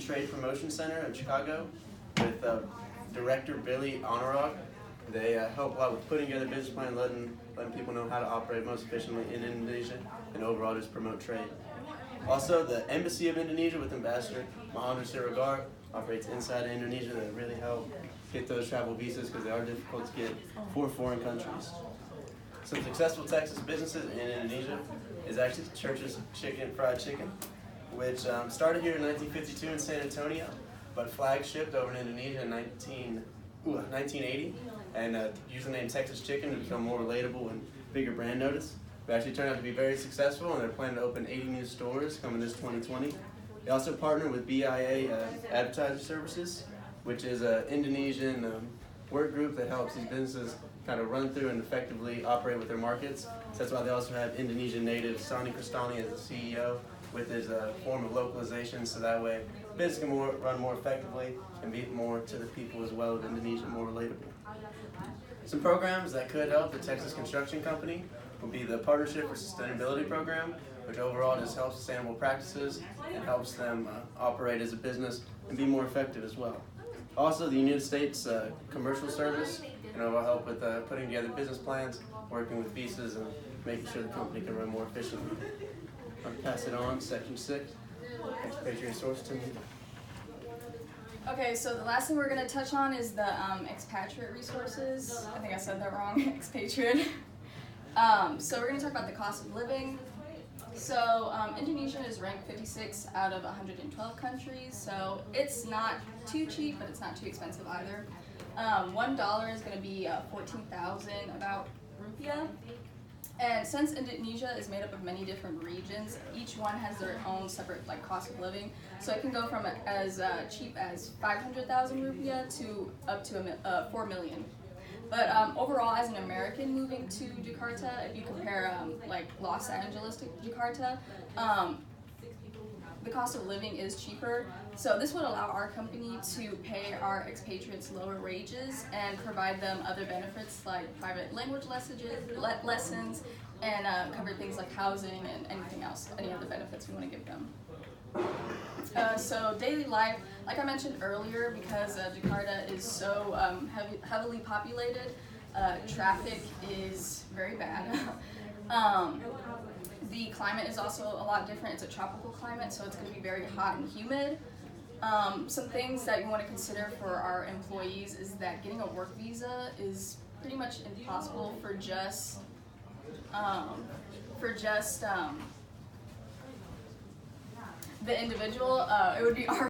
Trade Promotion Center in Chicago with Director Billy Honorog. They help a lot with putting together business plan, letting people know how to operate most efficiently in Indonesia, and overall just promote trade. Also, the Embassy of Indonesia with Ambassador Mahendra Siregar operates inside of Indonesia that really help get those travel visas because they are difficult to get for foreign countries. Some successful Texas businesses in Indonesia is actually Church's Fried Chicken, which started here in 1952 in San Antonio, but flagshipped over in Indonesia in 1980, and used the name Texas Chicken to become more relatable and bigger brand notice. They actually turned out to be very successful, and they're planning to open 80 new stores coming this 2020. They also partner with BIA Advertising Services, which is an Indonesian work group that helps these businesses kind of run through and effectively operate with their markets. So that's why they also have Indonesian native Sonny Kristani as the CEO with his form of localization, so that way business can run more effectively and be more to the people as well of Indonesia, more relatable. Some programs that could help the Texas Construction Company would be the Partnership for Sustainability Program, which overall just helps sustainable practices and helps them operate as a business and be more effective as well. Also, the United States Commercial Service, will help with putting together business plans, working with visas, and making sure the company can run more efficiently. I'll pass it on, section 6. Expatriate source to me. Okay, so the last thing we're going to touch on is the expatriate resources. I think I said that wrong, expatriate. So we're going to talk about the cost of living. So Indonesia is ranked 56 out of 112 countries, so it's not too cheap, but it's not too expensive either. $1 is going to be 14,000 about rupiah. And since Indonesia is made up of many different regions, each one has their own separate cost of living. So it can go from as cheap as 500,000 rupiah to up to 4 million. But overall, as an American moving to Jakarta, if you compare Los Angeles to Jakarta, the cost of living is cheaper. So this would allow our company to pay our expatriates lower wages and provide them other benefits like private language lessons and cover things like housing and anything else, any other benefits we want to give them. So daily life, like I mentioned earlier, because Jakarta is so heavily populated, traffic is very bad. The climate is also a lot different. It's a tropical climate, so it's going to be very hot and humid. Some things that you want to consider for our employees is that getting a work visa is pretty much impossible for just the individual. It would be our